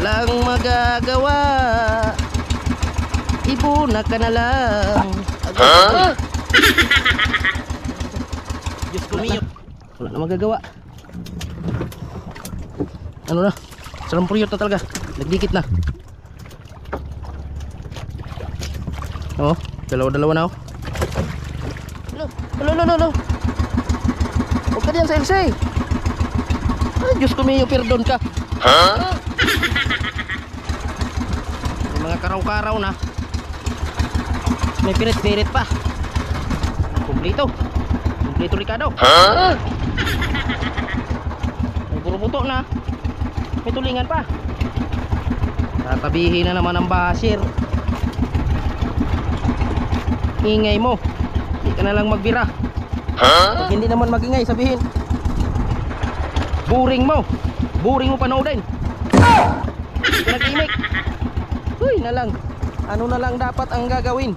walang magagawa. Ibuna ka na lang. Ha? Diyos ko mio. Wala na magagawa. Ano na? Sarampuriyot na talaga. Nagdikit na. Oh, dalawa-dalawa na oh. Lo. Huwag ka diyan sa LC. Ay, Diyos ko mio, perdon ka. Ha? May mga karaw-karaw na. May pirit-pirit pa. Kumplito Ricardo. Ha? May puro buto na. May tulingan pa. Tatabihin na naman ang basir. Ingay mo. Hindi ka na lang magbira. Pag hindi naman magingay, sabihin Buring mo panoodin. Nag-imik. Uy na lang. Ano na lang dapat ang gagawin?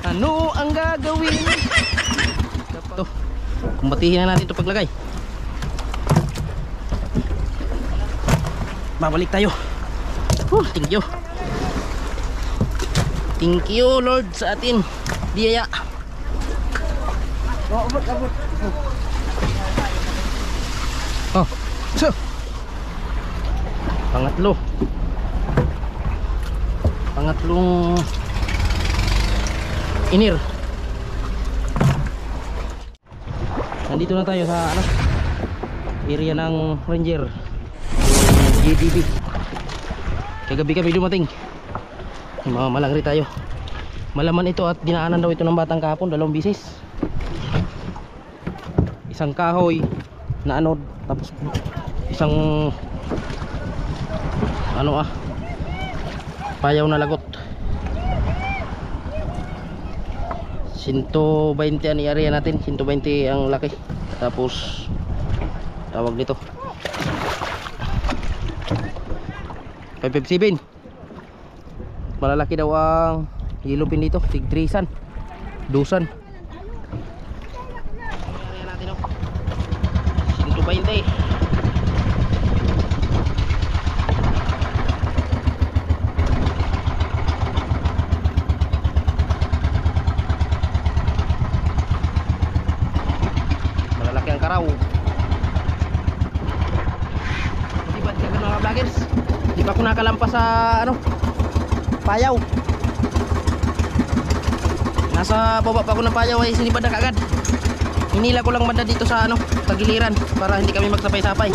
Ano ang gagawin? Ito, kumbatihin na natin ito paglagay. Babalik tayo. Thank you. Thank you Lord sa atin biyaya. Abot. So pangatlong inir. Nandito na tayo sa area ng Ranger GDB. Kagabi kami dumating. Malangri tayo. Malaman ito at dinaanan daw ito ng batang kahapon 2 bisis. Isang kahoy na anod, tapos isang payaw na lagot. 120 ang area natin, 120 ang laki. Tapos tawag dito 557. Malalaki daw ang hilupin dito, tig 3san, 2san. Area natin 120. Malalaki ang karaw. Di ba ka mga vloggers? Di ba ako nakalampas sa payaw? Nasa baba pa ako ng payaw ay sinipad na kaagad. Hinila ko lang banda dito sa tagiliran para hindi kami magsapay-sapay.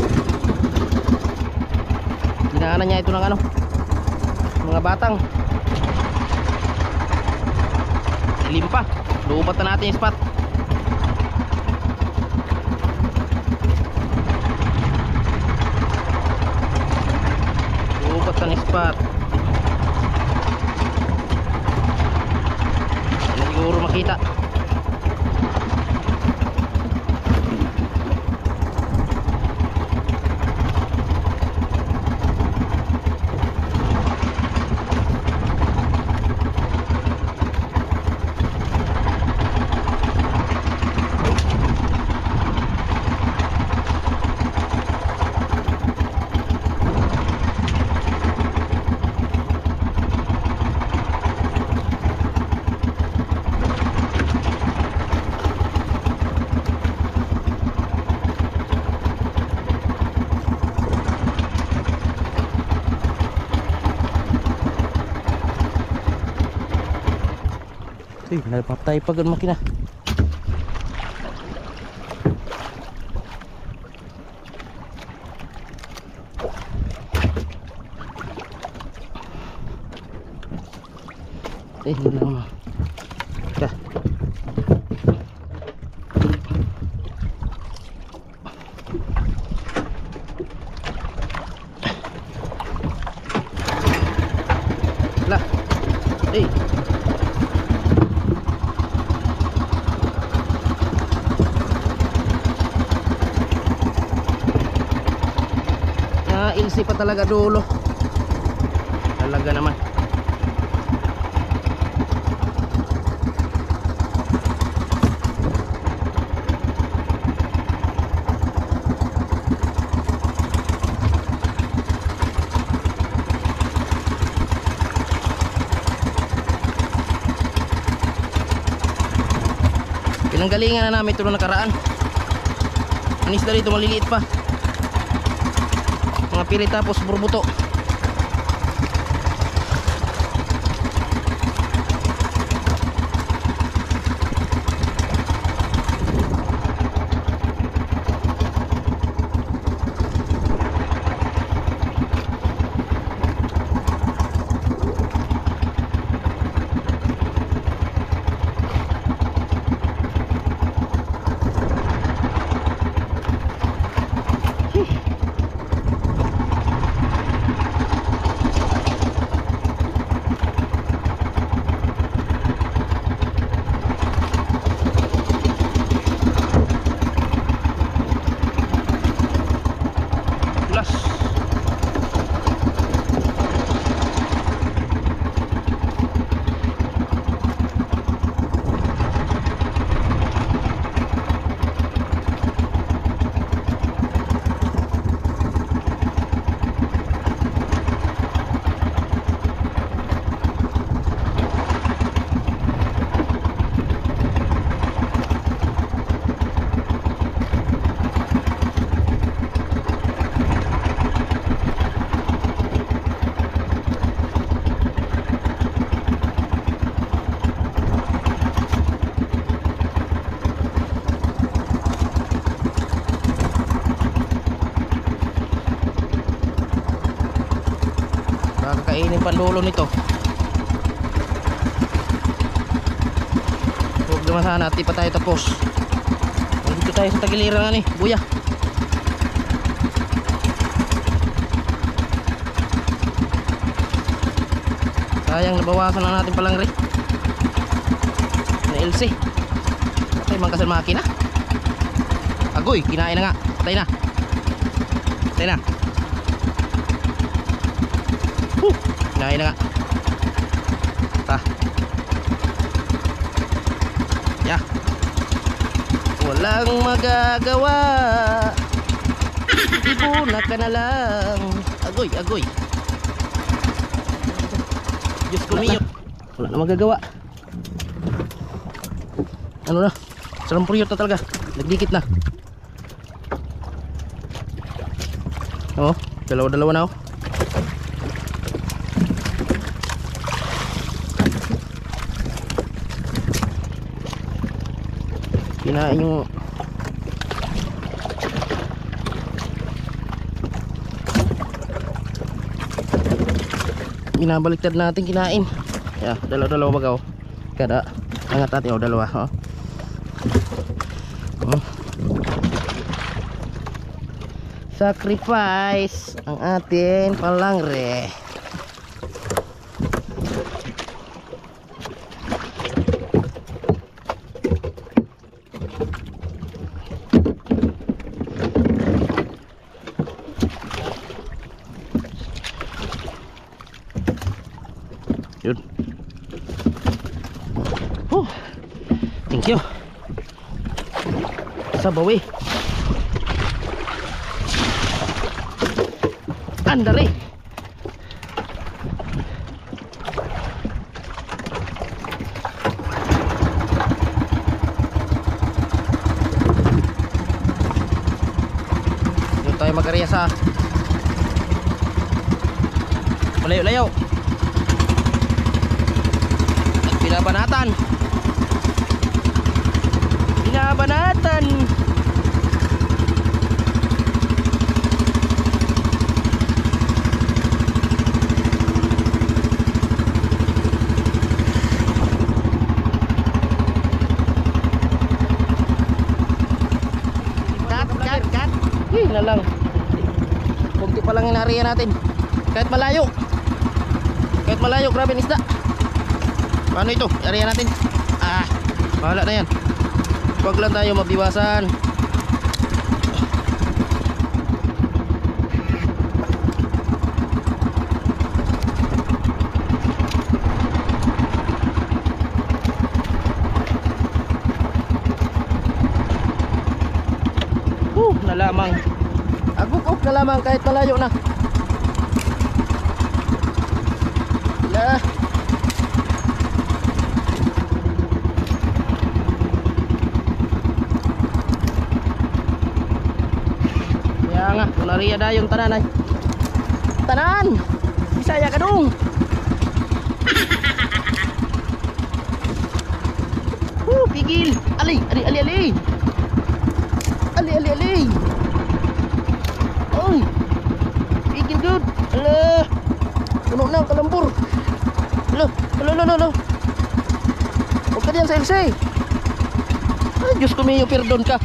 Dinaanan niya ito ng mga batang. Limpa. Luupat na natin yung spot. Luupat na yung spot. Hindi siguro makita. Nalpapatay pag ang makina. Hindi na lah. Ilsi pa talaga dulo. Talaga naman. Pinanggalingan na namin ito nung nakaraan. Ang isda dito maliliit pa. Mga piri tapos burbuto. Kakainin panlulo nito. Huwag naman sana, di pa tayo tapos. Nandito tayo sa tagiliran nga ni buya. Sayang, nabawasan na natin palang rin na LC. Patay man kasi makina. Agoy, kinain na nga. Patay na. Patay na. Kinain na nga. Ta. Yeah. Walang magagawa. Ibuna ka na lang. Agoy, agoy. Diyos ko miyo. Wala na magagawa. Ano na? Salampuriyot na talaga. Nagdikit na. Oh, dalawa-dalawa na oh. Kinain yung binabaliktad natin, kinain. Yeah, dalawa-dalawa baga oh. Kada angat natin oh, dalawa oh. Sacrifice ang ating palangre. Yun. Oh, thank you. Sabawi. Andale. Doon tayo mag-area sa malayo-layo. Binabanatan. Binabanatan. Kat. Na lang. Kunti pa lang yung area natin. Kahit malayo. Kahit malayo, grabe isda. Paano ito? Area natin. Ah, bahala na yan. Huwag lang tayo mabiwasan. Na lamang. Aguk-uk na lamang kahit malayo na. Lah. Area dayon tanan ay. Tanan. Bisaya ka dong. Pigil. Ali. Ali. Oy. Pigil good. Alah. Puno na ang kalambur. Alah. Huwag ka diyan sa LC. Ay, Diyos ko mayo, perdon ka.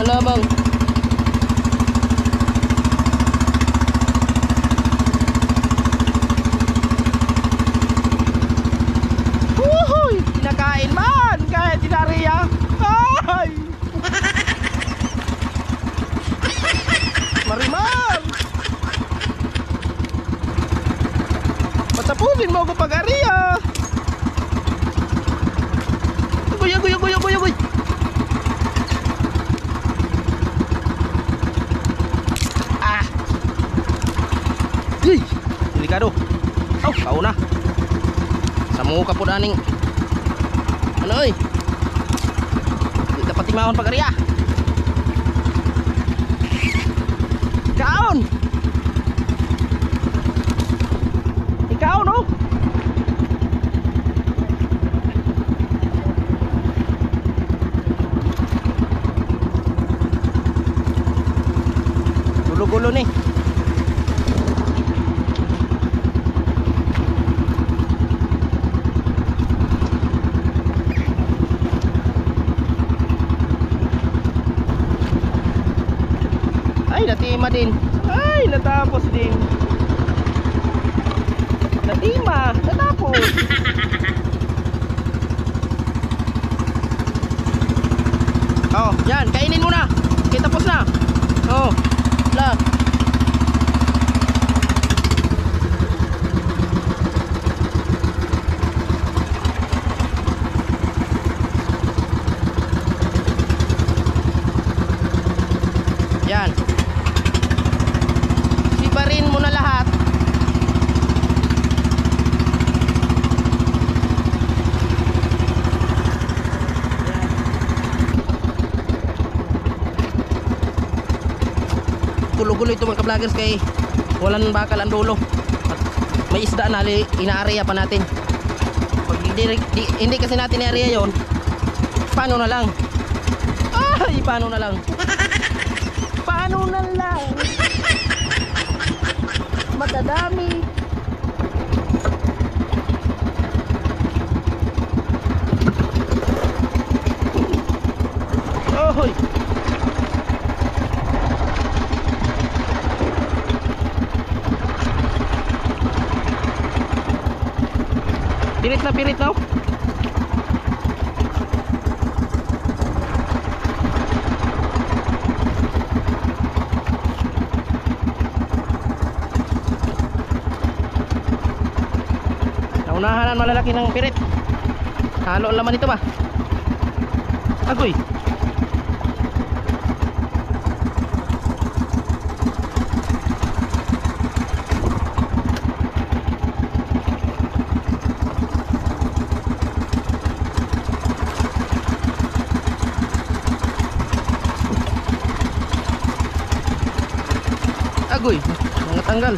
Nalamang. Uhuy, kinakain man kahit dinariya. Ay. Marimar. Patapusin mo ako pag-ariya. Agoy. Delikado. Oh, kau na. Sa muka po daning. Ano oy? Di dapat timahon pag-ariya. Kaon. Ikaw no? Gulo-gulo ni. Ay, natima din. Ay, natapos din. Natapos. Oh, yan, kainin mo na. Okay, tapos na. Oh, la. Yan. Sibarin mo na lahat. Gulo-gulo ito mga ka-vloggers kay walang bakal ang dulo. At may isda na ina-area pa natin. Pag hindi kasi natin i-area yon, paano na lang? Ay, paano na lang? Paano na lang? Matadami. Ohoy. Pirit na. Naunahan ang malalaki ng pirit. Halo ang laman ito ba? Agoy. Agoy, mga tanggal.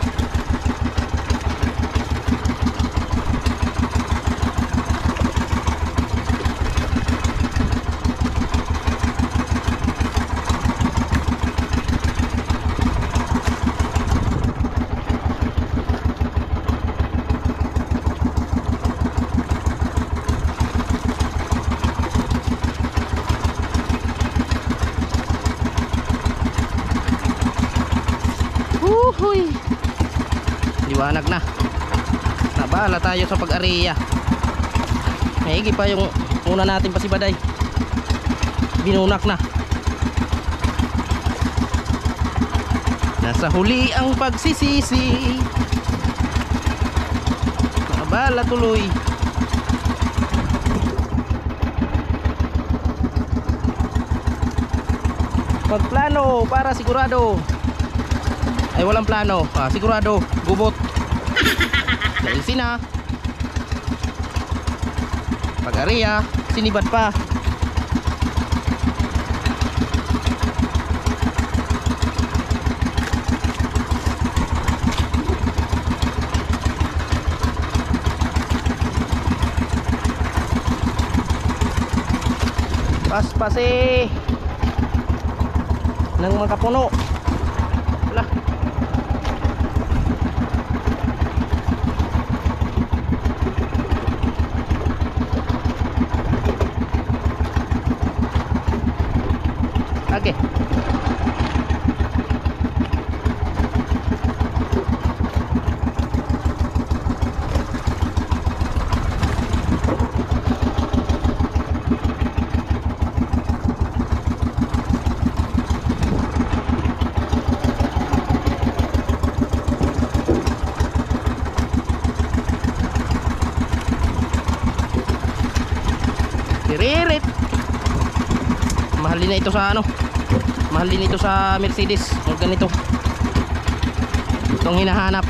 Uhuy. Liwanag na. Nabala tayo sa pag-area. Maigi pa yung una natin pasibaday. Binunak na. Nasa huli ang pagsisisi. Nabala tuloy. Pagplano para sigurado. Ay walang plano, sigurado, gubot. Dahil sina pag-area, sinibad pa. pase ng mga kapuno. Wala. Okay. Ririt. Mahal din na ito sa ano, mahal din ito sa Mercedes. Huwag ganito. Itong hinahanap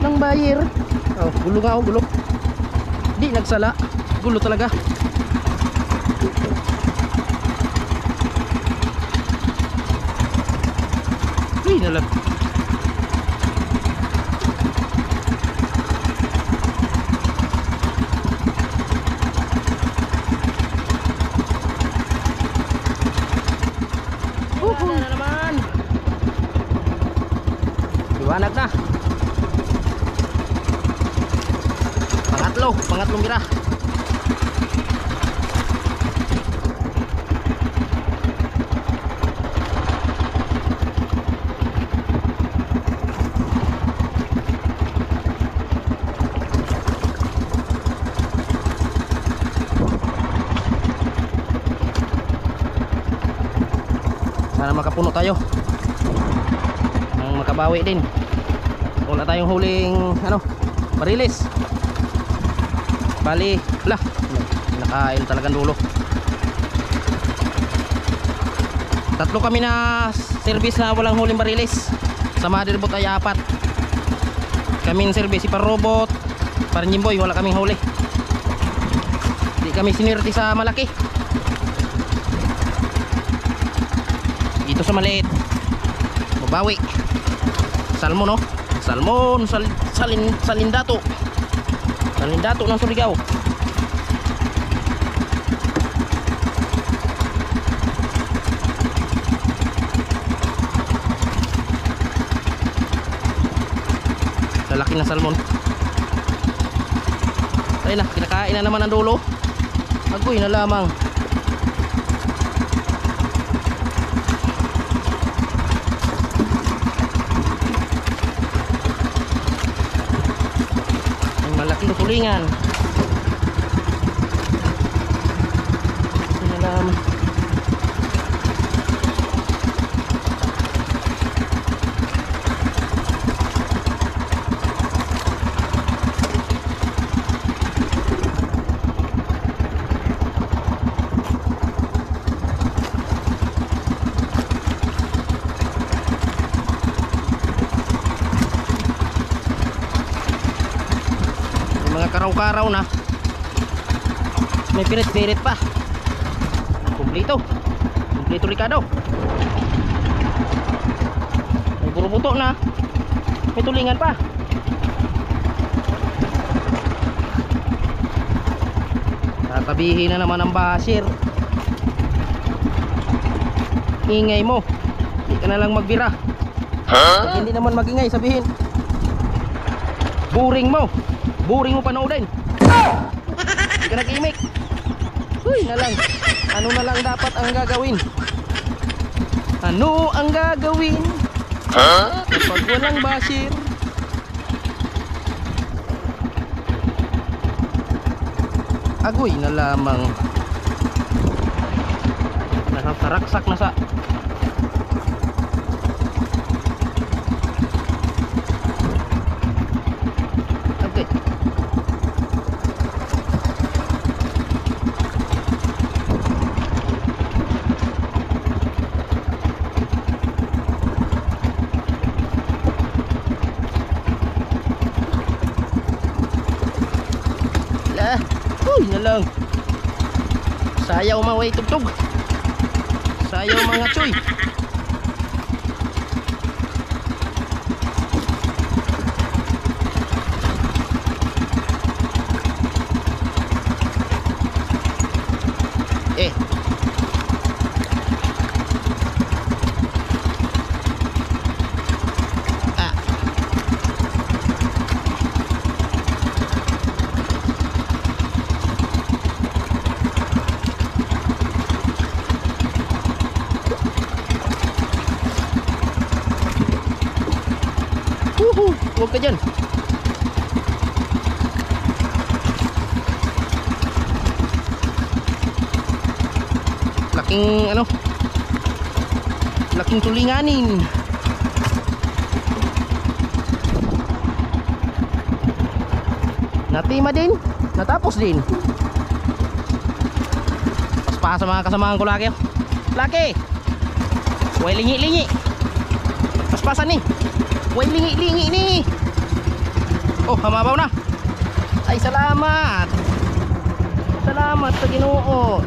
ng buyer. Oh, gulo nga, oh, gulo. Di nagsala, gulo talaga. Uy, nalag. Na naman. Liwanag na. Pangatlong bira. Sana makapuno tayo ang makabawi din. Wala tayong huling ano, barilis. Bali, wala, nakail talagang dulo. Tatlo kami na service na walang huling barilis. Sa motherboard ay 4. Kaming service si Parobot, Parnyimboy, wala kaming huli. Hindi kami sinirti sa malaki. Dito sa maliit babawi. Salmon, no? Salmon, salindato ng Surigao. Lalaki na salmon. Ayun na, kinakain na naman ang dulo. Agoy na lamang. Malaking tulingan. Sinalam. Karaw-karaw na. May pirit-pirit pa. Kumplito Ricardo. May burubuto na. May tulingan pa. Tatabihin na naman ang basir. Ingay mo. Hindi ka na lang magbira. Pag hindi naman magingay, sabihin boring mo panoodin. Hindi ka nag-imik. Uy na lang. Ano na lang dapat ang gagawin? Ano ang gagawin? Kapag walang basir? Agoy na lamang. Nakasaraksak na sa na lang. Sayaw maway tugtog. Sayaw mga choy. ka dyan. Laking ano, laking tulinganin. Natima din, natapos din. Paspas sa mga kasamahan ko laki. Laki, huwag lingi-lingi. Paspasan ni, huwag lingi-lingi ni. Oh, hamabaw na. Ay, salamat. Salamat sa Ginoo.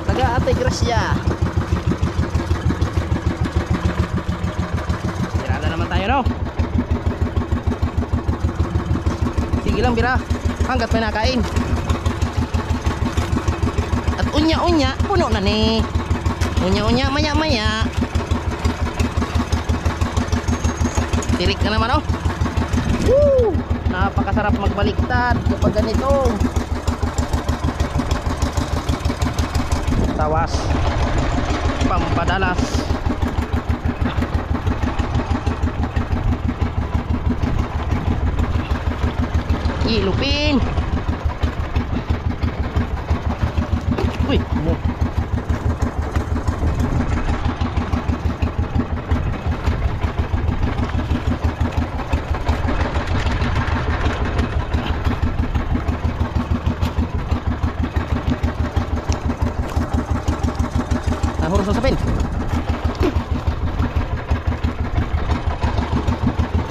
Taga Ate Gracia. Tirada naman tayo, no? Sige lang, bira, hanggat may nakain. At unya-unya, puno na ni. Unya-unya, maya-maya. Tirik na naman, oh. Woo! Napakasarap magbaliktad kapag ganito. Tawas pampadalas. Ilupin. Uy, mo. Nahurus sa sapin.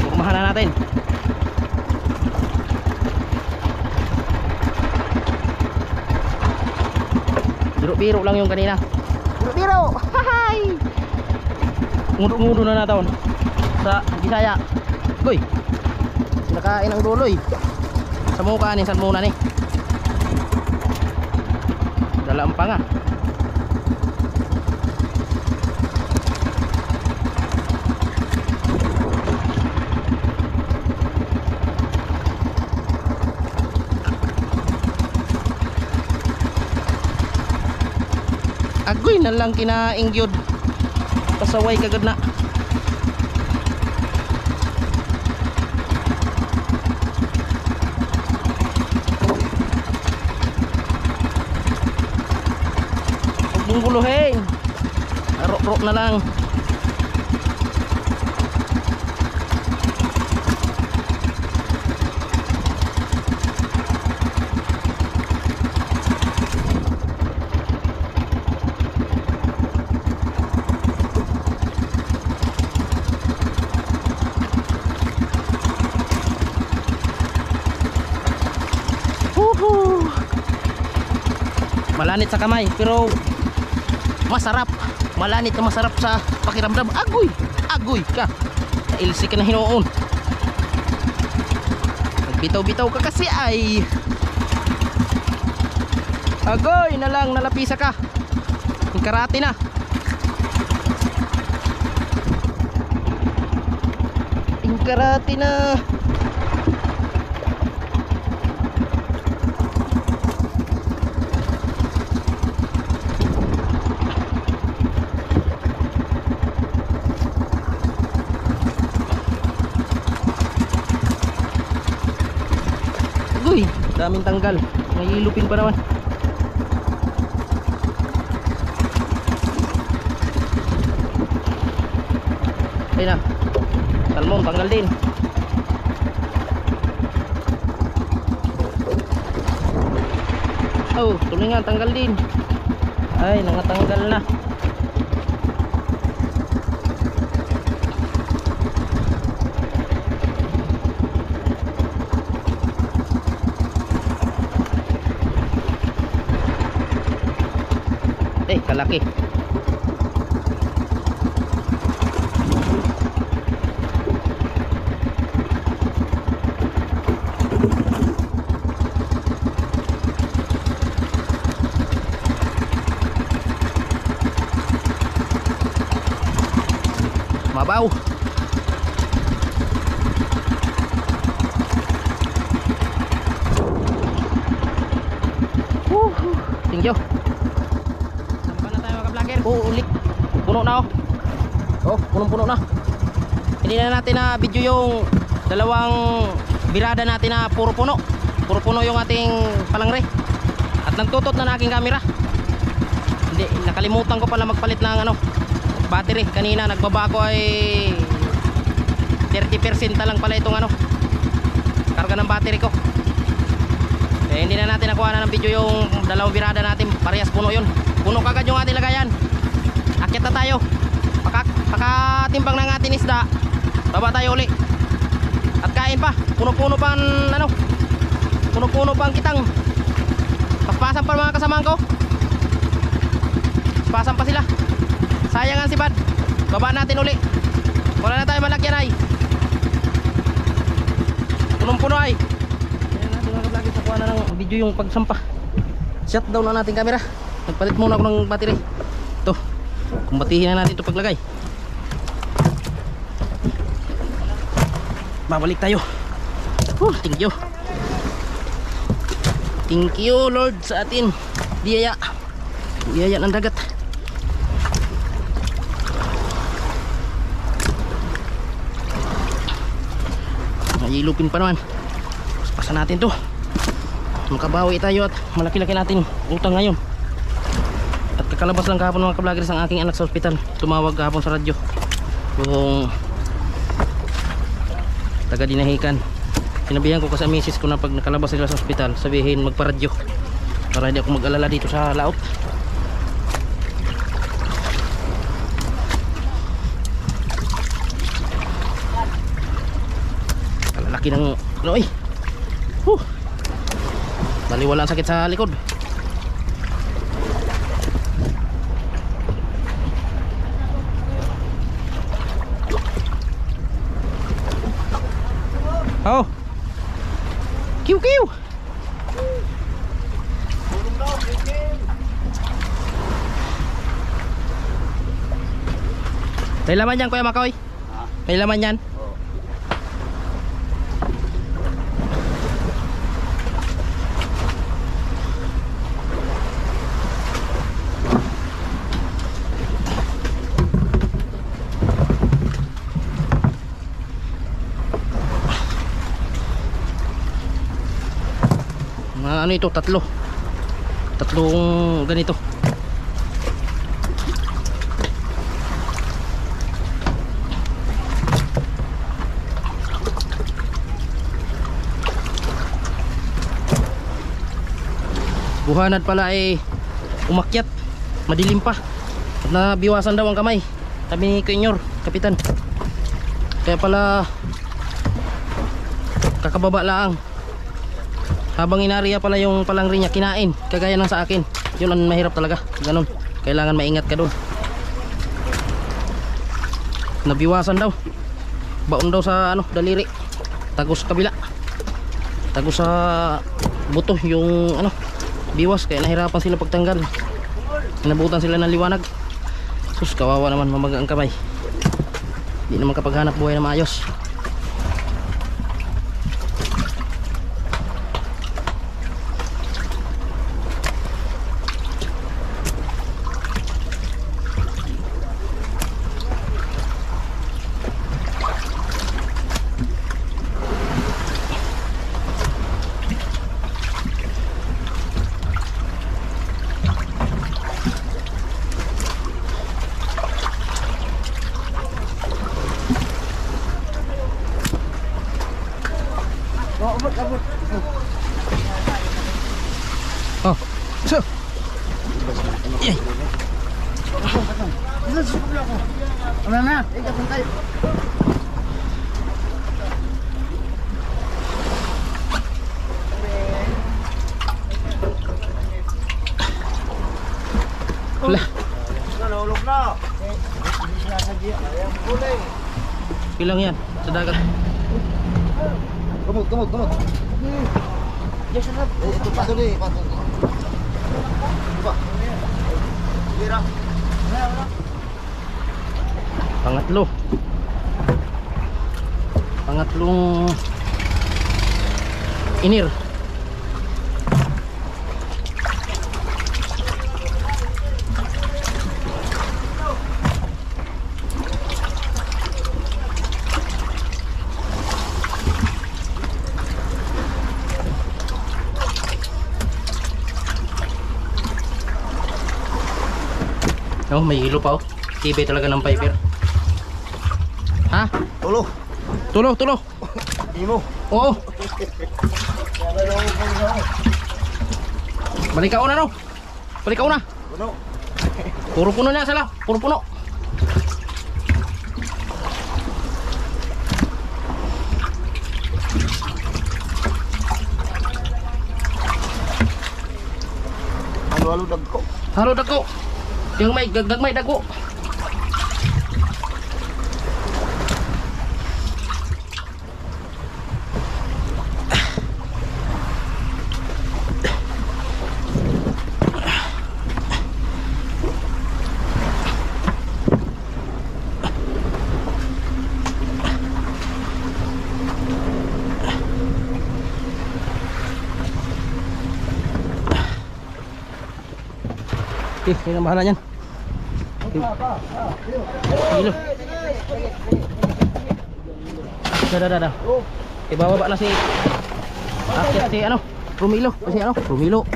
Kumahan na natin. Biro-biro lang yung kanina. Biro-biro. Hahay. Ngudo-ngudo na natin sa Bisaya. Uy, nakain ang duloy. Sa mukha ni, saan muna ni? Dalam pa nga. Agoy na lang kinaing gyud. Pasaway kagad na. Huwag mong guluhin. Rok-rok na lang. Malanit sa kamay pero masarap. Malanit na masarap sa pakiramdam. Agoy, agoy ka. Nailsi ka na hinuon. Nagbitaw-bitaw ka kasi ay. Agoy na lang, nalapisa ka. Karate na. Karate na. Uy, daming tanggal. May ilupin pa naman. Ayun na. Salmon, tanggal din. Oh, tulingan, tanggal din. Ay, nangatanggal na. Kalaki. Mabaw. Thank you. Oh, ulit. Puno na, oh. Oh, punong-puno na. Hindi na natin na video yung dalawang birada natin na puro puno yung ating palangre. At nagtutot na aking camera. Hindi, nakalimutan ko pala magpalit ng battery. Kanina nagbaba ko ay 30% na lang pala itong karga ng battery ko. Eh, hindi na natin nakuha na ng video yung dalawang birada natin. Parehas puno yun. Puno kagad yung ating lagayan. Akyat na tayo. Pakatimbang ng ating isda, baba tayo uli. At kain pa. Puno-puno pa puno-puno pa ang kitang. Paspasan pa mga kasamahan ko. Paspasan pa sila. Sayang ang sibad. Baba natin uli. Wala na tayo malakyan ay. Punong-puno ay. Lagi sa kuha na ng video yung pagsampa. Shutdown na natin camera. Nagpalit muna ako ng battery. Ito, kumbatihin na natin ito paglagay. Babalik tayo. Thank you. Thank you Lord sa atin biyaya ng dagat. Nayilupin pa naman. Pasan natin to. Makabawi tayo at malaki-laki natin utang ngayon. At kakalabas lang kahapon mga ka-vloggers ang aking anak sa ospital. Tumawag kahapon sa radyo yung taga Dinahican. Sinabihan ko kasi sa misis ko na pag nakalabas sila sa ospital, sabihin magparadyo para hindi ako mag-alala dito sa laot. Kalalaki ng loy. Baliwala ang sakit sa likod. Oh. Kiw kiw. May laman yan Kuya Makoy? May laman yan? Ano ito? Tatlong ganito. Buhanad pala ay umakyat, madilim pa at nabiwasan daw ang kamay, sabi ni Kuya Kapitan. Kaya pala kakababa lang. Habang inariya pala yung palangri niya, kinain kagaya ng sa akin. Yun ang mahirap talaga, ganun. Kailangan maingat ka doon. Nabiwasan daw, baon daw sa daliri, tagos sa kabila, tagos sa buto yung biwas. Kaya nahirapan sila pagtanggal, nabutan sila ng liwanag. Sus, kawawa naman, mamaga ang kamay, di naman kapaghanap buhay na maayos. Oh, so. Yay. Wala na, ikatong tayo. Wala. Nalulog na. Pilang yan sa dagat. Kumot. Yes, sir. Ito pa doon eh. Diba? Tira. Pangatlong inir. No, may hilo pa oh. Tibay talaga ng Piper. Ha? Tulo. Tulo. Imo. Oo. Balik ka una no. Balik ka una. Puno. Puro puno niya sila. Puro puno. Halo-halo dagko. Halo dagko. Yung may gagmay dagko. Okay, yun ang bahala niyan. Hilo. Dah. Ibababa na si si ano, Rumilo. Kasi ano, Rumilo.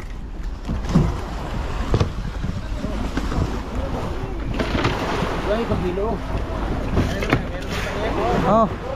Oh.